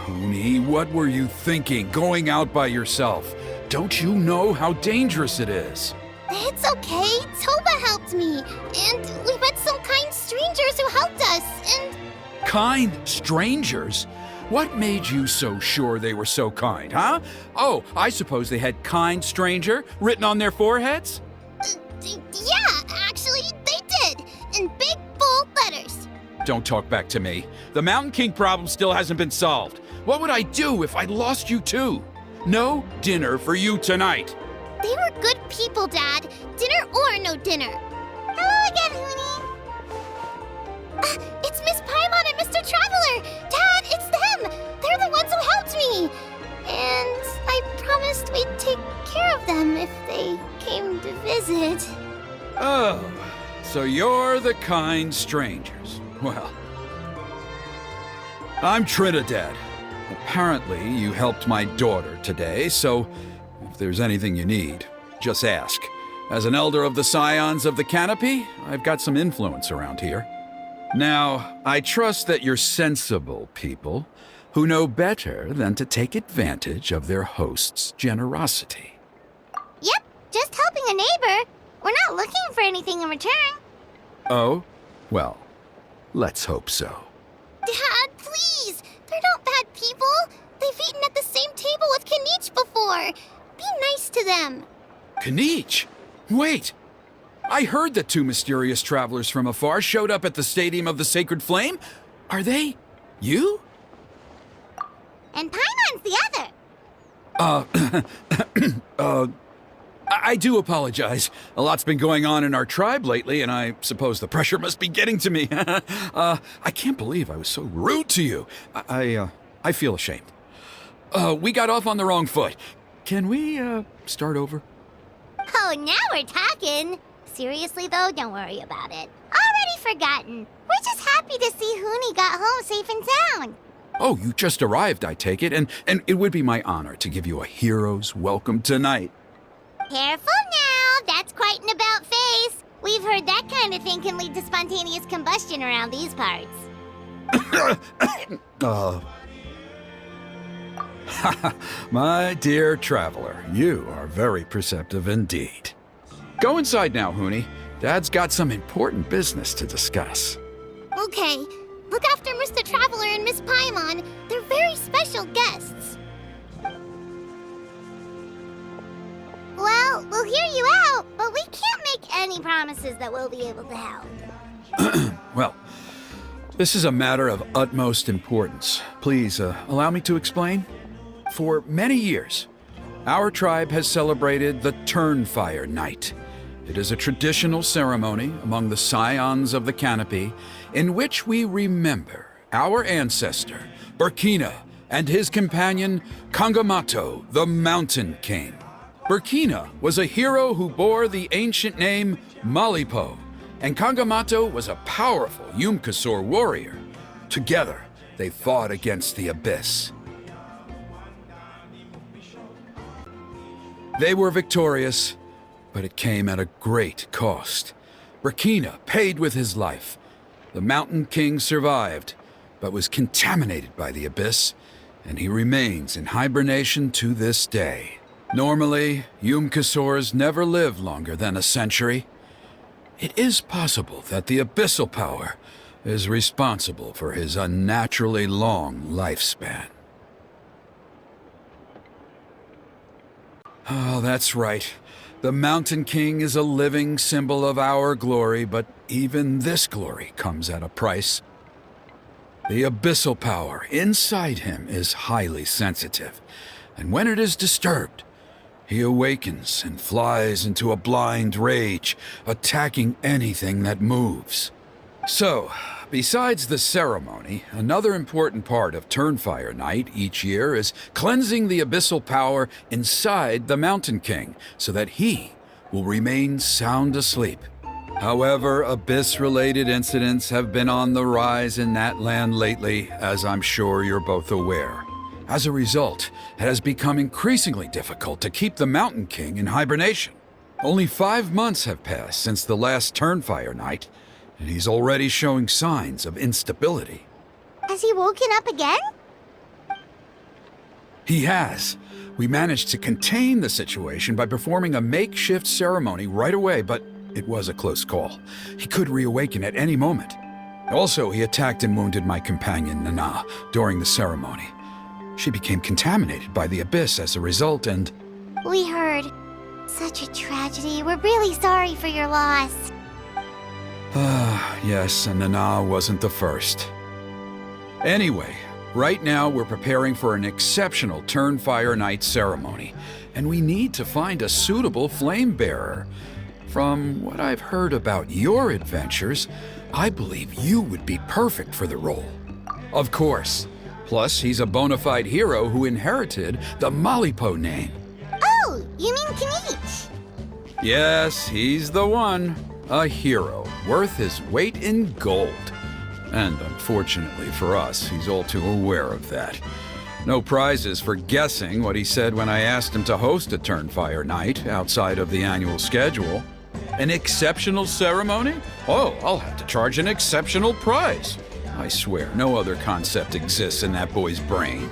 Huni, what were you thinking, going out by yourself? Don't you know how dangerous it is? It's okay. Toba helped me. And we met some kind strangers who helped us. And Kind strangers? What made you so sure they were so kind, huh? Oh, I suppose they had kind stranger written on their foreheads? yeah, actually, they did. In big, bold letters. Don't talk back to me. The Mountain King problem still hasn't been solved. What would I do if I lost you too? No dinner for you tonight. They were good people, Dad. Dinner or no dinner. Hello again, Huni. It's Miss Paimon and Mr. Traveler. Dad, it's them. They're the ones who helped me. And I promised we'd take care of them if they came to visit. Oh, so you're the kind strangers. Well, I'm Trinidad. Apparently, you helped my daughter today, so if there's anything you need, just ask. As an elder of the Scions of the Canopy, I've got some influence around here. Now, I trust that you're sensible people who know better than to take advantage of their host's generosity. Yep, just helping a neighbor. We're not looking for anything in return. Oh? Well, let's hope so. Dad, please! They're not bad people. They've eaten at the same table with Kinich before. Be nice to them. Kinich? Wait! I heard that two mysterious travelers from afar showed up at the Stadium of the Sacred Flame. Are they you? And Paimon's the other. I do apologize. A lot's been going on in our tribe lately, and I suppose the pressure must be getting to me. I can't believe I was so rude to you. I feel ashamed. We got off on the wrong foot. Can we, start over? Oh, now we're talking. Seriously, though, don't worry about it. Already forgotten. We're just happy to see Huni got home safe and sound. Oh, you just arrived, I take it, and it would be my honor to give you a hero's welcome tonight. Careful now. That's quite an about face. We've heard that kind of thing can lead to spontaneous combustion around these parts. My dear traveler, you are very perceptive indeed. Go inside now, Huni. Dad's got some important business to discuss. Okay. Look after Mr. Traveler and Miss Paimon. They're very special guests. Well, we'll hear you out, but we can't make any promises that we'll be able to help. Well, this is a matter of utmost importance. Please, allow me to explain. For many years, our tribe has celebrated the Turnfire Night. It is a traditional ceremony among the Scions of the Canopy in which we remember our ancestor, Burkina, and his companion, Kangamato, the Mountain King. Burkina was a hero who bore the ancient name Malipo, and Kangamato was a powerful Yupanqui warrior. Together, they fought against the Abyss. They were victorious, but it came at a great cost. Burkina paid with his life. The Mountain King survived, but was contaminated by the Abyss, and he remains in hibernation to this day. Normally, Yupanqui never live longer than a century. It is possible that the abyssal power is responsible for his unnaturally long lifespan. Oh, that's right. The Mountain King is a living symbol of our glory, but even this glory comes at a price. The abyssal power inside him is highly sensitive, and when it is disturbed, he awakens and flies into a blind rage, attacking anything that moves. So, besides the ceremony, another important part of Turnfire Night each year is cleansing the abyssal power inside the Mountain King so that he will remain sound asleep. However, Abyss-related incidents have been on the rise in that land lately, as I'm sure you're both aware. As a result, it has become increasingly difficult to keep the Mountain King in hibernation. Only 5 months have passed since the last Turnfire Night, and he's already showing signs of instability. Has he woken up again? He has. We managed to contain the situation by performing a makeshift ceremony right away, but it was a close call. He could reawaken at any moment. Also, he attacked and wounded my companion, Nana, during the ceremony. She became contaminated by the Abyss as a result, and... We heard. Such a tragedy. We're really sorry for your loss. Yes, and Nana wasn't the first. Anyway, right now we're preparing for an exceptional Turnfire night ceremony, and we need to find a suitable flame bearer. From what I've heard about your adventures, I believe you would be perfect for the role. Of course. Plus, he's a bona fide hero who inherited the Malipo name. Oh, you mean Kinich? Yes, he's the one. A hero, worth his weight in gold. And unfortunately for us, he's all too aware of that. No prizes for guessing what he said when I asked him to host a Turnfire night outside of the annual schedule. An exceptional ceremony? Oh, I'll have to charge an exceptional prize. I swear, no other concept exists in that boy's brain.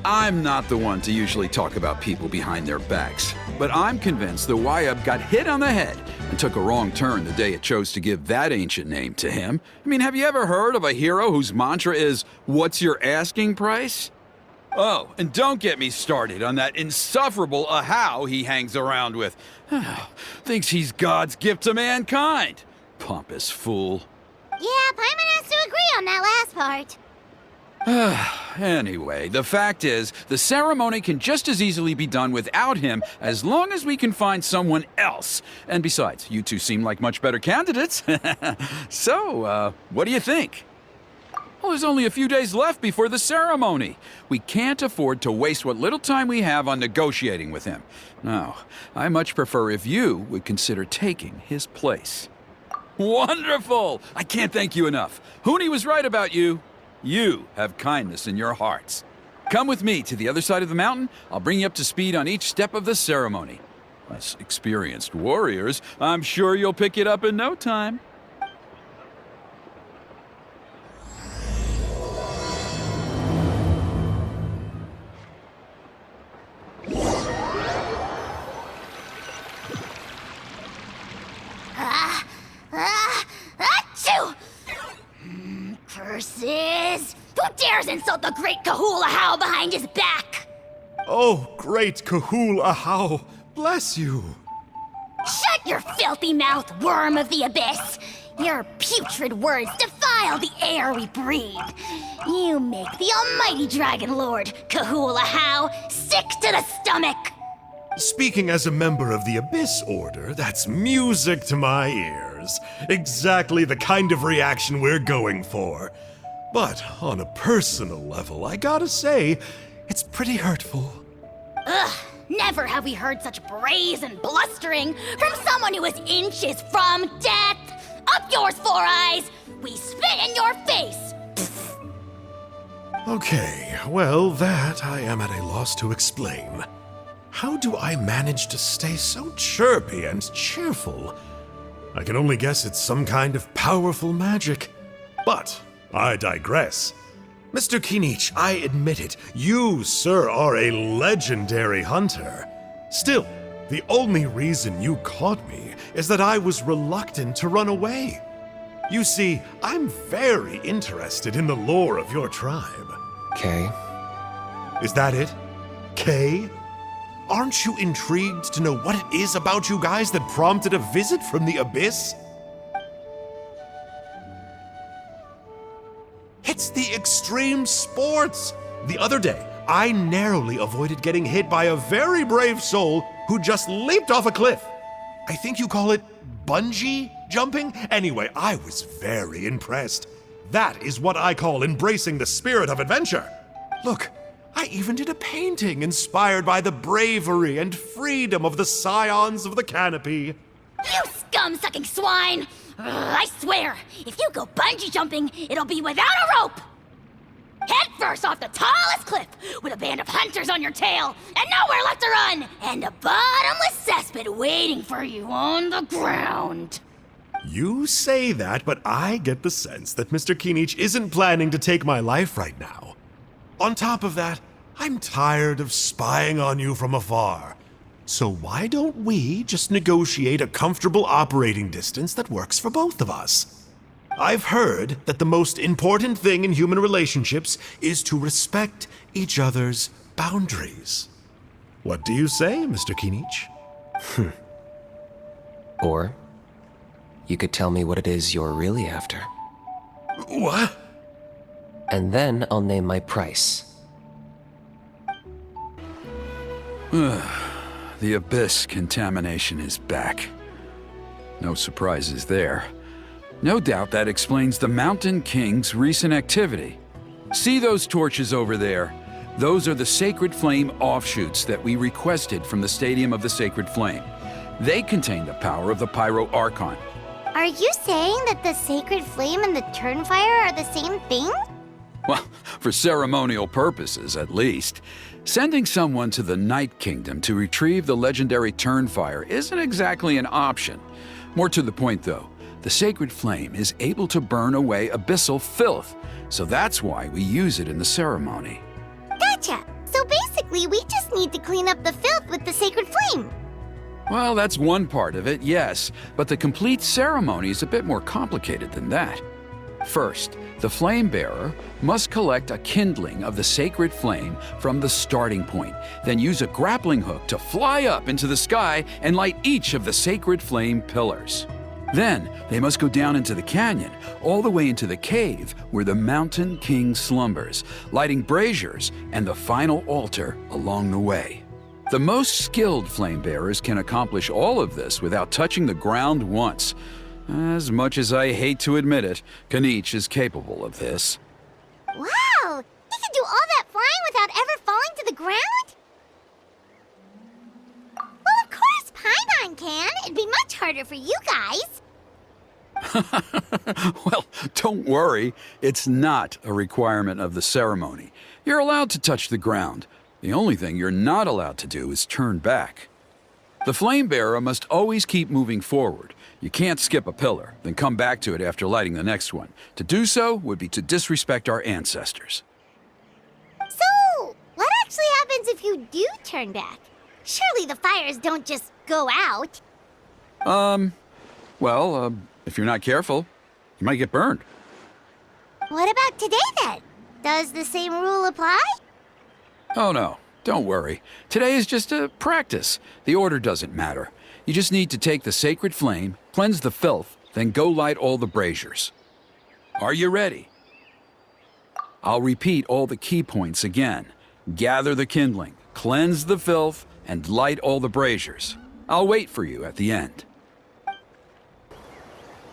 I'm not the one to usually talk about people behind their backs, but I'm convinced the Wyub got hit on the head and took a wrong turn the day it chose to give that ancient name to him. I mean, have you ever heard of a hero whose mantra is, "What's your asking price?" Oh, and don't get me started on that insufferable Ahau he hangs around with. Thinks he's God's gift to mankind. Pompous fool. Yeah, Paimon has to agree on that last part. Anyway, the fact is, the ceremony can just as easily be done without him as long as we can find someone else. And besides, you two seem like much better candidates. So, what do you think? Well, there's only a few days left before the ceremony. We can't afford to waste what little time we have on negotiating with him. No, I much prefer if you would consider taking his place. Wonderful! I can't thank you enough. Huni was right about you. You have kindness in your hearts. Come with me to the other side of the mountain. I'll bring you up to speed on each step of the ceremony. As experienced warriors, I'm sure you'll pick it up in no time. Achoo! Curses! Who dares insult the great Kahul Ahau behind his back? Oh, great Kahul Ahau, bless you. Shut your filthy mouth, worm of the abyss! Your putrid words defile the air we breathe. You make the almighty Dragon Lord, Kahul Ahau, sick to the stomach! Speaking as a member of the Abyss Order, that's music to my ears. Exactly the kind of reaction we're going for. But on a personal level, I gotta say, it's pretty hurtful. Ugh, never have we heard such brazen blustering from someone who is inches from death! Up yours, Four Eyes! We spit in your face! Okay, well, that I am at a loss to explain. How do I manage to stay so chirpy and cheerful? I can only guess it's some kind of powerful magic. But I digress. Mr. Kinich, I admit it, you, sir, are a legendary hunter. Still, the only reason you caught me is that I was reluctant to run away. You see, I'm very interested in the lore of your tribe. Kay? Is that it? Kay? Aren't you intrigued to know what it is about you guys that prompted a visit from the Abyss? It's the extreme sports! The other day, I narrowly avoided getting hit by a very brave soul who just leaped off a cliff. I think you call it bungee jumping? Anyway, I was very impressed. That is what I call embracing the spirit of adventure. Look, I even did a painting inspired by the bravery and freedom of the Scions of the Canopy. You scum-sucking swine! I swear, if you go bungee jumping, it'll be without a rope! Head first off the tallest cliff, with a band of hunters on your tail, and nowhere left to run, and a bottomless cesspit waiting for you on the ground. You say that, but I get the sense that Mr. Kinich isn't planning to take my life right now. On top of that, I'm tired of spying on you from afar. So why don't we just negotiate a comfortable operating distance that works for both of us? I've heard that the most important thing in human relationships is to respect each other's boundaries. What do you say, Mr. Kinich? Or you could tell me what it is you're really after. What? And then I'll name my price. The Abyss contamination is back. No surprises there. No doubt that explains the Mountain King's recent activity. See those torches over there? Those are the Sacred Flame offshoots that we requested from the Stadium of the Sacred Flame. They contain the power of the Pyro Archon. Are you saying that the Sacred Flame and the Turnfire are the same thing? Well, for ceremonial purposes, at least. Sending someone to the Night Kingdom to retrieve the legendary Turnfire isn't exactly an option. More to the point, though, the Sacred Flame is able to burn away abyssal filth, so that's why we use it in the ceremony. Gotcha! So basically, we just need to clean up the filth with the Sacred Flame. Well, that's one part of it, yes, but the complete ceremony is a bit more complicated than that. First, the flame bearer must collect a kindling of the sacred flame from the starting point, then use a grappling hook to fly up into the sky and light each of the sacred flame pillars. Then, they must go down into the canyon, all the way into the cave where the Mountain King slumbers, lighting braziers and the final altar along the way. The most skilled flame bearers can accomplish all of this without touching the ground once. As much as I hate to admit it, Kinich is capable of this. Wow! He can do all that flying without ever falling to the ground? Well, of course Paimon can. It'd be much harder for you guys. Well, don't worry. It's not a requirement of the ceremony. You're allowed to touch the ground. The only thing you're not allowed to do is turn back. The flame bearer must always keep moving forward. You can't skip a pillar, then come back to it after lighting the next one. To do so would be to disrespect our ancestors. So, what actually happens if you do turn back? Surely the fires don't just go out. If you're not careful, you might get burned. What about today then? Does the same rule apply? Oh no, don't worry. Today is just a practice. The order doesn't matter. You just need to take the sacred flame, cleanse the filth, then go light all the braziers. Are you ready? I'll repeat all the key points again. Gather the kindling, cleanse the filth, and light all the braziers. I'll wait for you at the end.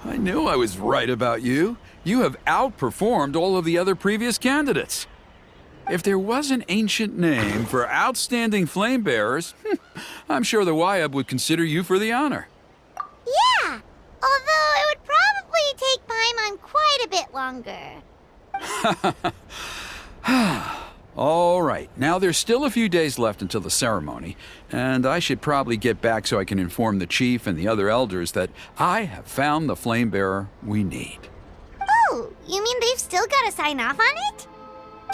I knew I was right about you. You have outperformed all of the other previous candidates. If there was an ancient name for outstanding flame bearers, I'm sure the Wyab would consider you for the honor. Yeah, although it would probably take Paimon quite a bit longer. All right, now there's still a few days left until the ceremony, and I should probably get back so I can inform the chief and the other elders that I have found the flame bearer we need. Oh, you mean they've still got to sign off on it?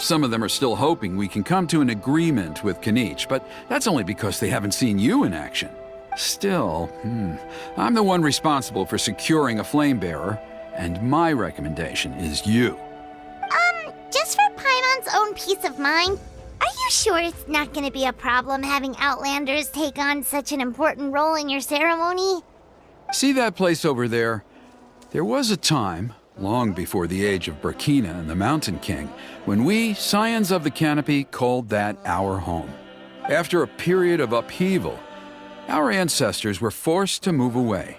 Some of them are still hoping we can come to an agreement with Kinich, but that's only because they haven't seen you in action. Still, I'm the one responsible for securing a flame bearer, and my recommendation is you. Just for Paimon's own peace of mind, are you sure it's not going to be a problem having Outlanders take on such an important role in your ceremony? See that place over there? There was a time, long before the age of Burkina and the Mountain King, when we, Scions of the Canopy, called that our home. After a period of upheaval, our ancestors were forced to move away.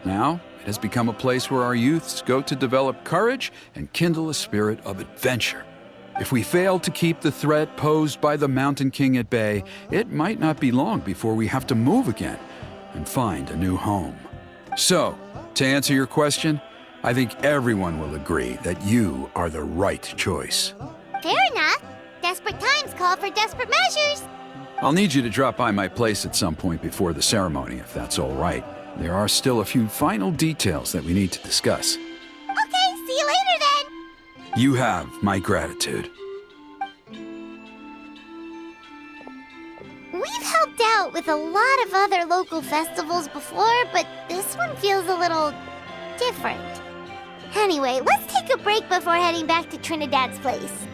Now, it has become a place where our youths go to develop courage and kindle a spirit of adventure. If we fail to keep the threat posed by the Mountain King at bay, it might not be long before we have to move again and find a new home. So, to answer your question, I think everyone will agree that you are the right choice. Fair enough. Desperate times call for desperate measures. I'll need you to drop by my place at some point before the ceremony, if that's all right. There are still a few final details that we need to discuss. Okay, see you later then. You have my gratitude. we've helped out with a lot of other local festivals before, but this one feels a little different. Anyway, let's take a break before heading back to Trinidad's place.